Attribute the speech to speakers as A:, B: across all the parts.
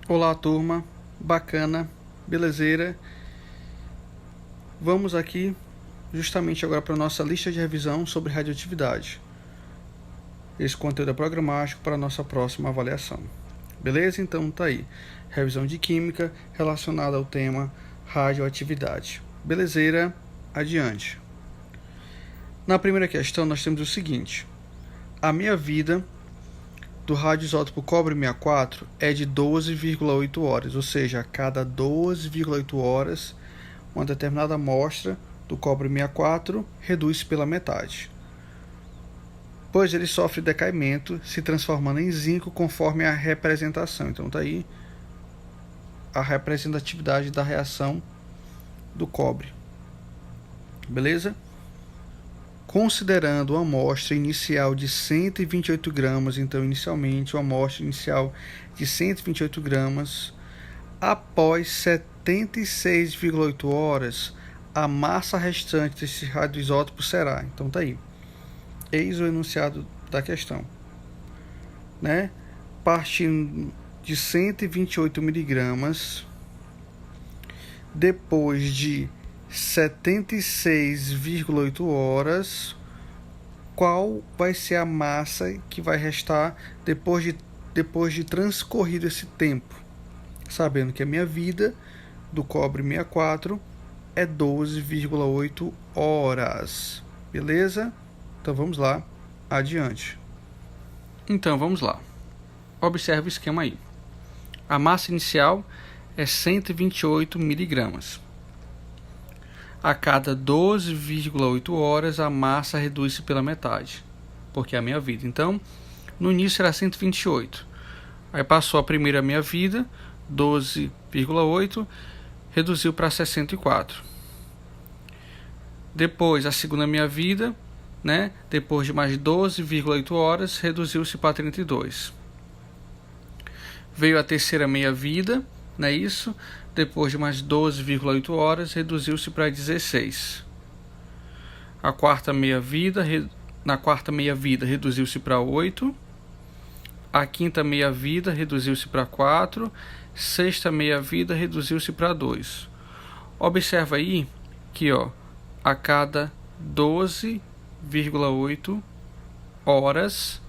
A: Olá, turma, bacana, belezeira. Vamos aqui justamente agora para a nossa lista de revisão sobre radioatividade. Esse conteúdo é programático para a nossa próxima avaliação. Beleza? Então tá aí, revisão de química relacionada ao tema radioatividade. Belezeira, adiante. Na primeira questão nós temos o seguinte: a meia-vida do radioisótopo cobre-64 é de 12,8 horas, ou seja, a cada 12,8 horas, uma determinada amostra do cobre-64 reduz pela metade, pois ele sofre decaimento, se transformando em zinco conforme a representação. Então está aí a representatividade da reação do cobre. Beleza? Considerando uma amostra inicial de 128 gramas, então inicialmente uma amostra inicial de 128 gramas, após 76,8 horas, a massa restante desse radioisótopo será, então tá aí, eis o enunciado da questão, né? Partindo de 128 miligramas, depois de 76,8 horas, qual vai ser a massa que vai restar depois de transcorrido esse tempo? Sabendo que a minha vida do cobre 64 é 12,8 horas. Beleza? Então vamos lá, adiante. Então vamos lá. Observe o esquema aí. A massa inicial é 128 miligramas. A cada 12,8 horas, a massa reduz-se pela metade, porque é a meia-vida. Então, no início era 128. Aí passou a primeira meia-vida, 12,8, reduziu para 64. Depois, a segunda meia-vida, né? Depois de mais 12,8 horas, reduziu-se para 32. Veio a terceira meia-vida, não é isso? Depois de mais 12,8 horas, reduziu-se para 16. A quarta meia-vida, na quarta meia-vida, reduziu-se para 8. A quinta meia-vida, reduziu-se para 4. Sexta meia-vida, reduziu-se para 2. Observa aí que, a cada 12,8 horas,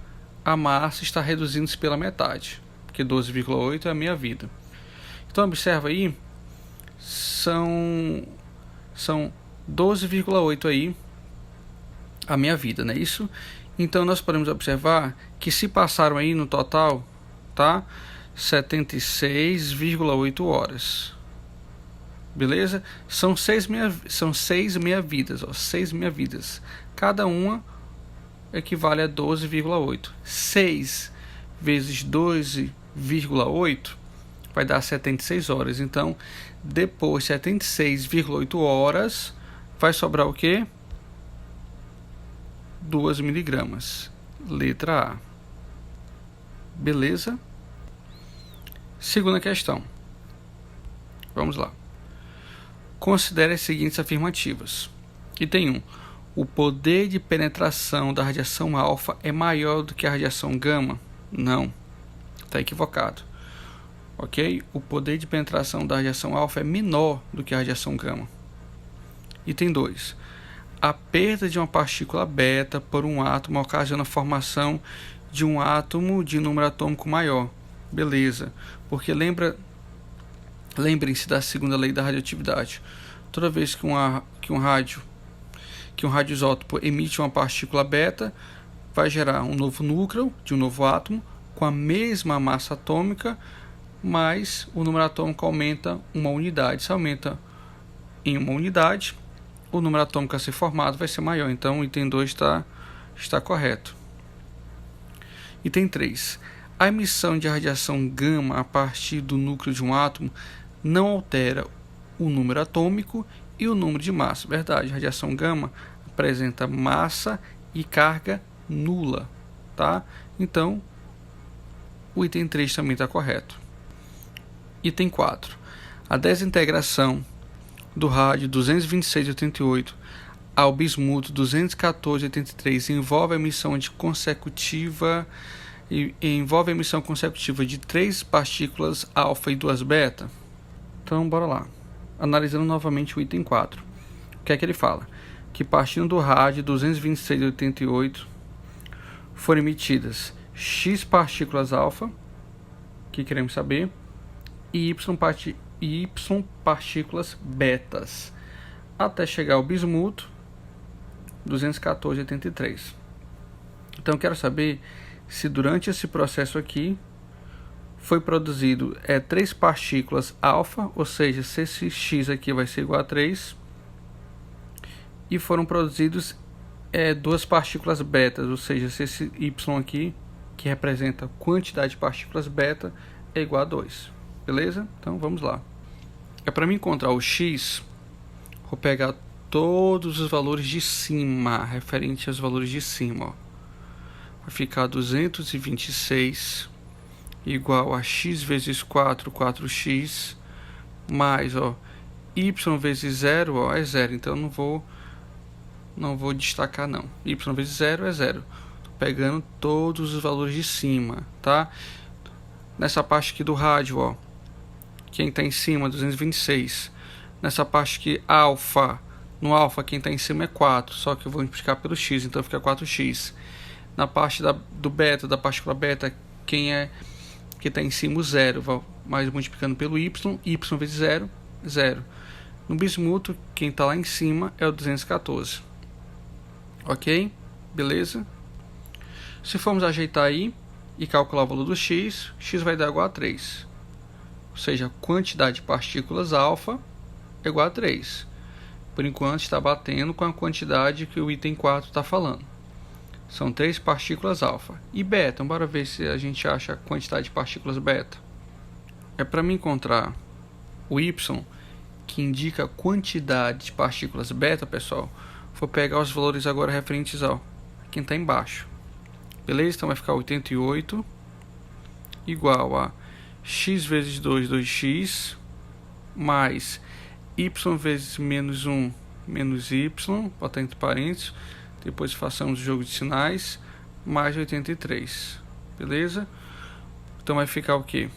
A: a massa está reduzindo-se pela metade, porque 12,8 é a meia-vida. Então observa aí, são 12,8 aí a meia-vida, não é isso? Então nós podemos observar que se passaram aí no total, tá? 76,8 horas. Beleza? São seis meia-vidas, 6 meia-vidas. Cada uma equivale a 12,8. 6 vezes 12,8 vai dar 76 horas. Então, depois de 76,8 horas, vai sobrar o quê? 2 miligramas. Letra A. Beleza? Segunda questão. Vamos lá. Considere as seguintes afirmativas. Item 1. O poder de penetração da radiação alfa é maior do que a radiação gama? Não. Está equivocado. Ok? O poder de penetração da radiação alfa é menor do que a radiação gama. Item 2. A perda de uma partícula beta por um átomo ocasiona a formação de um átomo de número atômico maior. Beleza. Porque lembrem-se da segunda lei da radioatividade. Toda vez que um radioisótopo emite uma partícula beta, vai gerar um novo núcleo de um novo átomo com a mesma massa atômica, mas o número atômico aumenta uma unidade. Se aumenta em uma unidade, o número atômico a ser formado vai ser maior. Então o item 2 está correto. Item 3. A emissão de radiação gama a partir do núcleo de um átomo não altera o número atômico e o número de massa. Verdade, a radiação gama apresenta massa e carga nula, tá? Então, o item 3 também está correto. Item 4. A desintegração do rádio 226,88 ao bismuto 214,83 envolve a emissão de consecutiva e envolve a emissão consecutiva de 3 partículas alfa e 2 beta. Então, bora lá. Analisando novamente o item 4. O que é que ele fala? Que partindo do rádio 226,88 foram emitidas X partículas alfa, que queremos saber, e Y partículas betas, até chegar ao bismuto 214,83. Então, quero saber se durante esse processo aqui foi produzido 3 partículas alfa, ou seja, se esse X aqui vai ser igual a 3, e foram produzidos 2 partículas betas, ou seja, se esse Y aqui, que representa a quantidade de partículas beta, é igual a 2. Beleza? Então vamos lá. Para mim encontrar o X, vou pegar todos os valores de cima, referente aos valores de cima. Ó. Vai ficar 226 igual a x vezes 4, 4x, mais y vezes 0 é 0, então não vou destacar não. Y vezes 0 é 0. Tô pegando todos os valores de cima, tá? Nessa parte aqui do rádio, quem está em cima 226. Nessa parte aqui no alfa quem está em cima é 4, só que eu vou multiplicar pelo x, então fica 4x. Na parte do beta, da partícula beta, quem está em cima o 0, mais multiplicando pelo y vezes 0, 0. No bismuto, quem está lá em cima é o 214. Ok? Beleza? Se formos ajeitar aí e calcular o valor do x vai dar igual a 3. Ou seja, a quantidade de partículas alfa é igual a 3. Por enquanto está batendo com a quantidade que o item 4 está falando. São 3 partículas alfa. E beta, então bora ver se a gente acha a quantidade de partículas beta. Para mim encontrar o y, que indica a quantidade de partículas beta, pessoal, vou pegar os valores agora referentes ao quem está embaixo. Beleza? Então vai ficar 88 igual a x vezes 2, 2x, mais y vezes menos 1, menos y, botar entre parênteses, depois façamos o jogo de sinais, mais 83. Beleza? Então vai ficar o quê?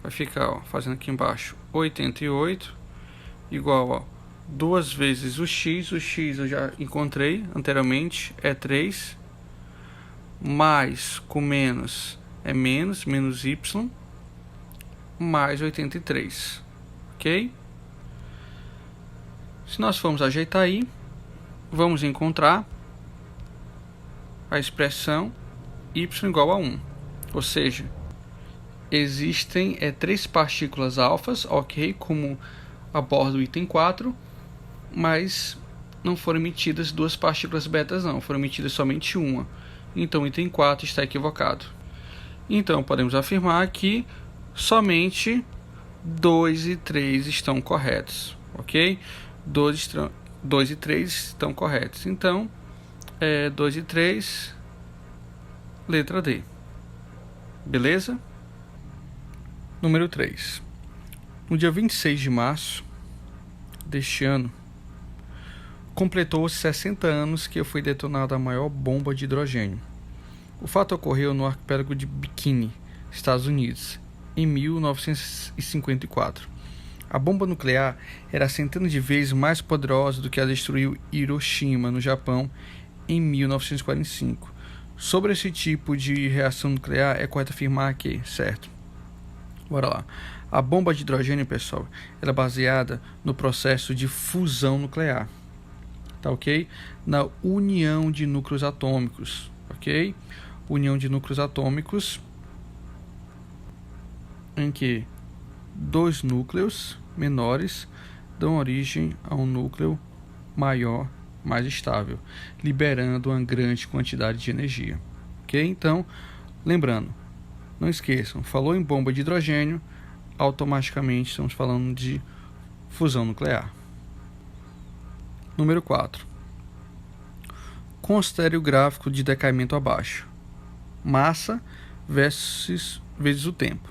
A: Vai ficar, fazendo aqui embaixo, 88 igual a 2 vezes o x eu já encontrei anteriormente, é 3, mais com menos é menos y, mais 83, ok? Se nós formos ajeitar aí, vamos encontrar a expressão y igual a 1, ou seja, existem 3 partículas alfas, ok, como aborda o item 4, mas não foram emitidas 2 partículas betas não, foram emitidas somente uma, então o item 4 está equivocado. Então podemos afirmar que somente 2 e 3 estão corretos, ok? 2 e 3 estão corretos, então 2 e 3, letra D. Beleza? Número 3. No dia 26 de março deste ano, completou-se 60 anos que foi detonada a maior bomba de hidrogênio. O fato ocorreu no arquipélago de Bikini, Estados Unidos, em 1954. A bomba nuclear era centenas de vezes mais poderosa do que a destruiu Hiroshima, no Japão, em 1945. Sobre esse tipo de reação nuclear, é correto afirmar que, certo? Bora lá. A bomba de hidrogênio, pessoal, ela é baseada no processo de fusão nuclear. Tá ok? Na união de núcleos atômicos. Ok? União de núcleos atômicos em que 2 núcleos menores dão origem a um núcleo maior, mais estável, liberando uma grande quantidade de energia. Ok? Então, lembrando, não esqueçam, falou em bomba de hidrogênio, automaticamente estamos falando de fusão nuclear. Número 4. Considere o gráfico de decaimento abaixo. Massa vezes o tempo.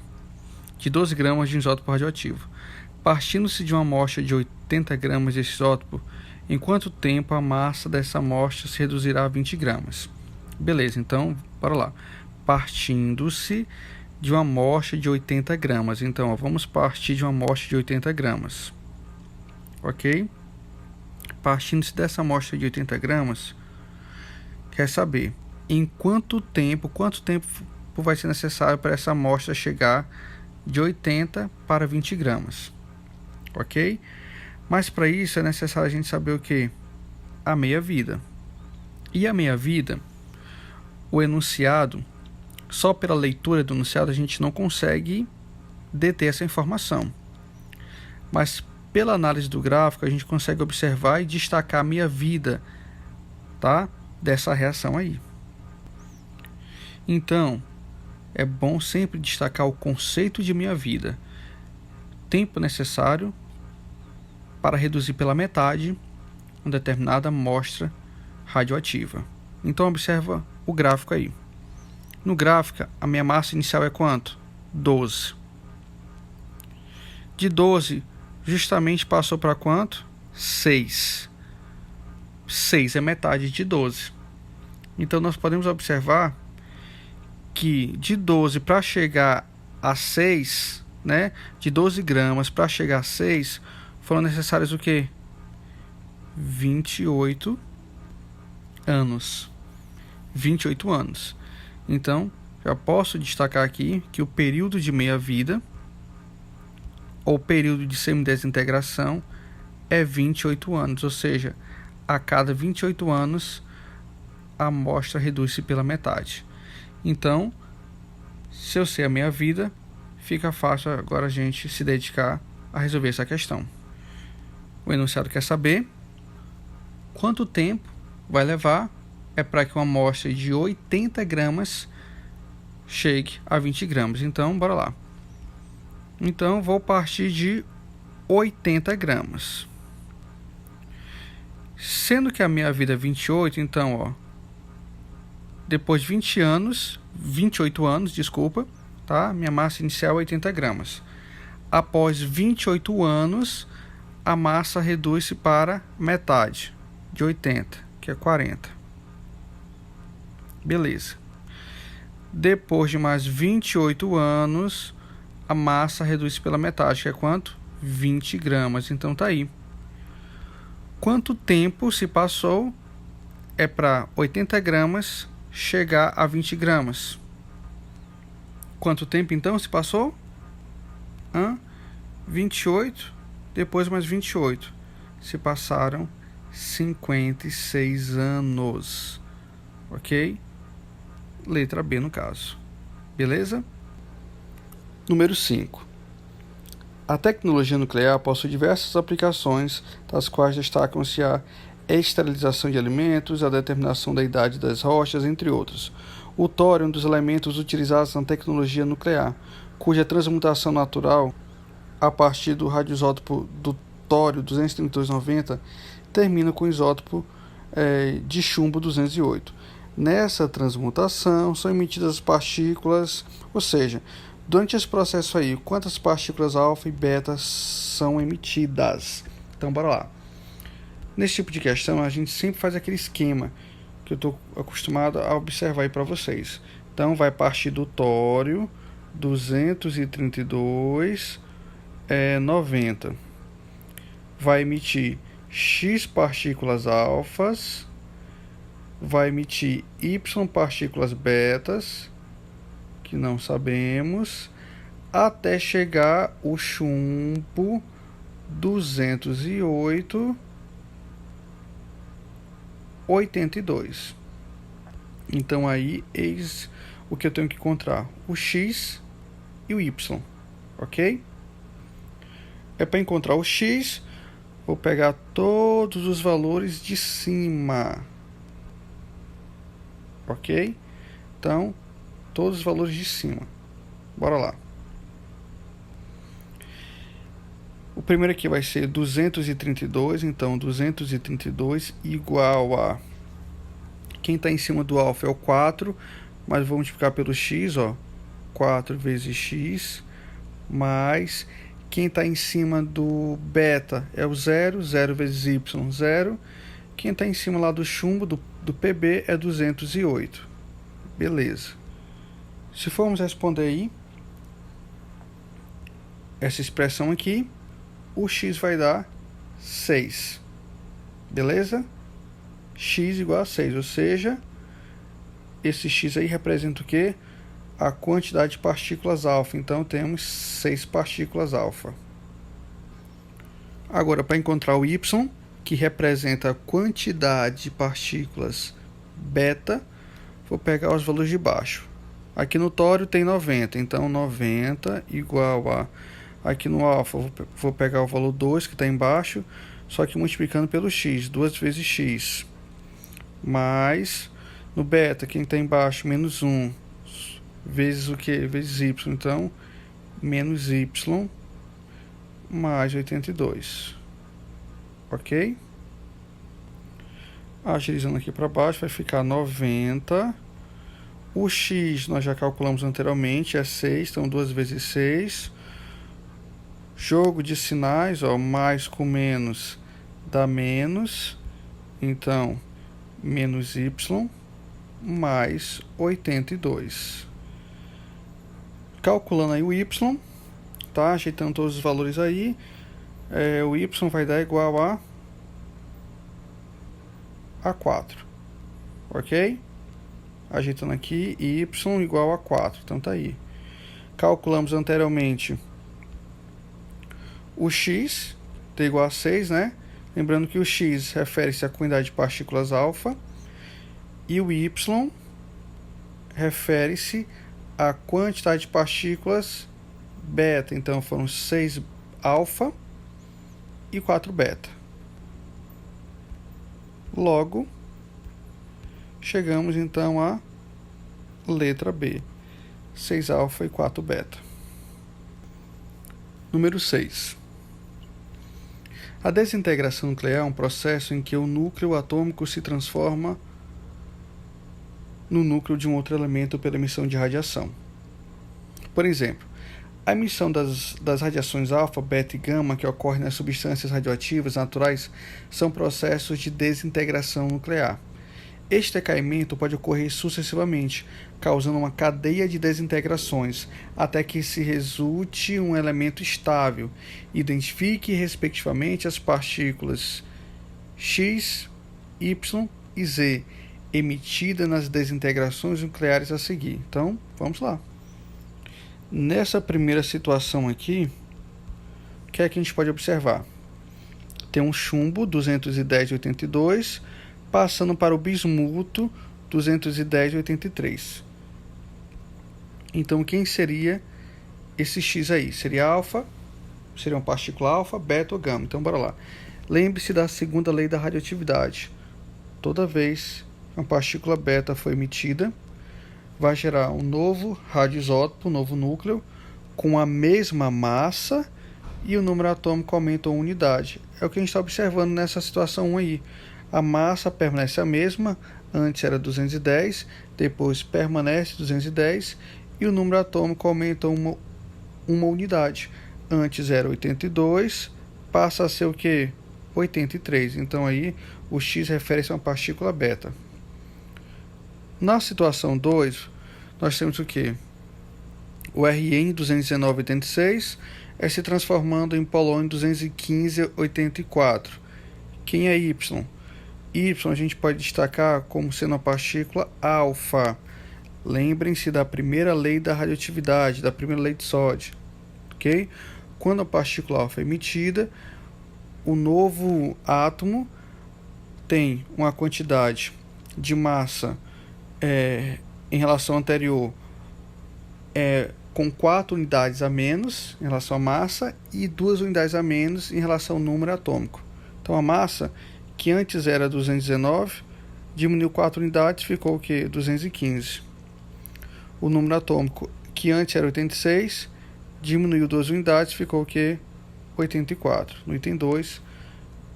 A: De 12 gramas de isótopo radioativo. Partindo-se de uma amostra de 80 gramas desse isótopo, em quanto tempo a massa dessa amostra se reduzirá a 20 gramas? Beleza, então, bora lá. Partindo-se de uma amostra de 80 gramas. Então, ó, vamos partir de uma amostra de 80 gramas. Ok? Partindo-se dessa amostra de 80 gramas, quer saber em quanto tempo vai ser necessário para essa amostra chegar de 80 para 20 gramas. Ok? Mas para isso é necessário a gente saber o que? A meia-vida. E a meia-vida, o enunciado, só pela leitura do enunciado a gente não consegue deter essa informação. Mas pela análise do gráfico a gente consegue observar e destacar a meia-vida, tá? Dessa reação aí. Então, é bom sempre destacar o conceito de meia-vida. Tempo necessário para reduzir pela metade uma determinada amostra radioativa. Então, observa o gráfico aí. No gráfico, a minha massa inicial é quanto? 12. De 12, justamente passou para quanto? 6. 6 é metade de 12. Então, nós podemos observar que de 12 para chegar a 6, né? De 12 gramas para chegar a 6, foram necessários o quê? 28 anos. 28 anos. Então, já posso destacar aqui que o período de meia-vida, ou período de semidesintegração, é 28 anos. Ou seja, a cada 28 anos, a amostra reduz-se pela metade. Então, se eu sei a meia-vida, fica fácil agora a gente se dedicar a resolver essa questão. O enunciado quer saber quanto tempo vai levar para que uma amostra de 80 gramas chegue a 20 gramas. Então, bora lá. Então, vou partir de 80 gramas. Sendo que a meia-vida é 28, então, ó, depois de 28 anos, desculpa, tá? Minha massa inicial é 80 gramas. Após 28 anos, a massa reduz-se para metade de 80, que é 40. Beleza. Depois de mais 28 anos, a massa reduz-se pela metade, que é quanto? 20 gramas. Então tá aí. Quanto tempo se passou? É para 80 gramas chegar a 20 gramas. Quanto tempo então se passou? 28, depois mais 28. Se passaram 56 anos. Ok? Letra B no caso. Beleza? Número 5. A tecnologia nuclear possui diversas aplicações, das quais destacam-se a esterilização de alimentos, a determinação da idade das rochas, entre outros. O tório é um dos elementos utilizados na tecnologia nuclear, cuja transmutação natural, a partir do radioisótopo do tório 23290, termina com o isótopo de chumbo 208. Nessa transmutação são emitidas as partículas, ou seja, durante esse processo aí, quantas partículas alfa e beta são emitidas? Então, bora lá. Nesse tipo de questão, a gente sempre faz aquele esquema que eu estou acostumado a observar aí para vocês. Então, vai partir do tório 232, 90. Vai emitir X partículas alfas, vai emitir Y partículas betas, que não sabemos, até chegar o chumbo 208, 82. Então aí eis o que eu tenho que encontrar: o X e o Y, ok? Para encontrar o X, vou pegar todos os valores de cima, ok? Então, todos os valores de cima. Bora lá. O primeiro aqui vai ser 232, então 232 igual a... Quem está em cima do alfa é o 4, mas vou multiplicar pelo x, ó. 4 vezes x, mais... Quem está em cima do beta é o 0, 0 vezes y, 0. Quem está em cima lá do chumbo, do PB é 208. Beleza. Se formos responder aí essa expressão aqui, o x vai dar 6. Beleza? X igual a 6, ou seja, esse x aí representa o quê? A quantidade de partículas alfa. Então, temos 6 partículas alfa. Agora, para encontrar o y, que representa a quantidade de partículas beta, vou pegar os valores de baixo. Aqui no tório tem 90, então 90 igual a... Aqui no alfa, vou pegar o valor 2, que está embaixo, só que multiplicando pelo x, 2 vezes x. Mais, no beta, quem está embaixo, menos 1, vezes o que? Vezes y. Então, menos y, mais 82. Ok? Agilizando aqui para baixo, vai ficar 90. O x nós já calculamos anteriormente, é 6, então 2 vezes 6. Jogo de sinais, ó, mais com menos dá menos. Então, menos y mais 82. Calculando aí o y, tá? Ajeitando todos os valores aí. O y vai dar igual a 4. Ok? Ajeitando aqui, y igual a 4. Então tá aí. Calculamos anteriormente o x, t igual a 6, né? Lembrando que o x refere-se à quantidade de partículas alfa e o y refere-se à quantidade de partículas beta. Então foram 6 alfa e 4 beta. Logo, chegamos então à letra B, 6 alfa e 4 beta. Número 6. A desintegração nuclear é um processo em que o núcleo atômico se transforma no núcleo de um outro elemento pela emissão de radiação. Por exemplo, a emissão das radiações alfa, beta e gama que ocorrem nas substâncias radioativas naturais são processos de desintegração nuclear. Este decaimento pode ocorrer sucessivamente, causando uma cadeia de desintegrações, até que se resulte um elemento estável. Identifique, respectivamente, as partículas X, Y e Z, emitidas nas desintegrações nucleares a seguir. Então, vamos lá. Nessa primeira situação aqui, o que é que a gente pode observar? Tem um chumbo 210,82 passando para o bismuto 210,83. Então, quem seria esse X aí? Seria alfa, seria uma partícula alfa, beta ou gama. Então, bora lá. Lembre-se da segunda lei da radioatividade. Toda vez que uma partícula beta foi emitida, vai gerar um novo radioisótopo, um novo núcleo, com a mesma massa e o número atômico aumenta uma unidade. É o que a gente está observando nessa situação 1 aí. A massa permanece a mesma, antes era 210, depois permanece 210 e o número atômico aumenta uma unidade. Antes era 82, passa a ser o que? 83. Então aí o X refere-se a uma partícula beta. Na situação 2, nós temos o que? O Rn 219,86 se transformando em polônio 215,84. Quem é Y? Y a gente pode destacar como sendo uma partícula alfa. Lembrem-se da primeira lei da radioatividade, da primeira lei de Soddy. Ok? Quando a partícula alfa é emitida, o novo átomo tem uma quantidade de massa em relação ao anterior com 4 unidades a menos em relação à massa e 2 unidades a menos em relação ao número atômico. Então a massa, que antes era 219, diminuiu 4 unidades, ficou o que? 215. O número atômico, que antes era 86, diminuiu 2 unidades, ficou o que? 84. No item 2,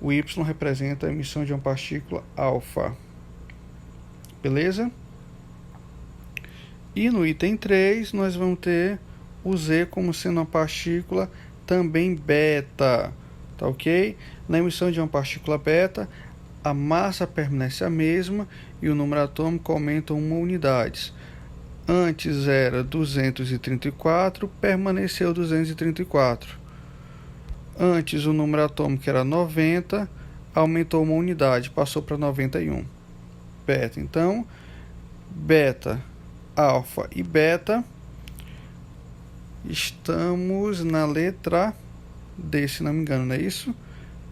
A: o Y representa a emissão de uma partícula alfa. Beleza? E no item 3, nós vamos ter o Z como sendo uma partícula também beta. Tá ok? Na emissão de uma partícula beta, a massa permanece a mesma e o número atômico aumenta 1 unidade. Antes era 234, permaneceu 234. Antes o número atômico era 90, aumentou 1 unidade, passou para 91. Beta, então, beta, alfa e beta. Estamos na letra D, se não me engano, não é isso?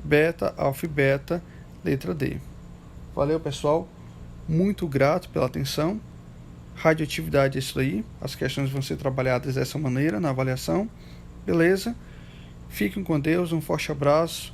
A: Beta, alfa e beta, letra D. Valeu, pessoal. Muito grato pela atenção. Radioatividade é isso aí. As questões vão ser trabalhadas dessa maneira na avaliação. Beleza? Fiquem com Deus. Um forte abraço.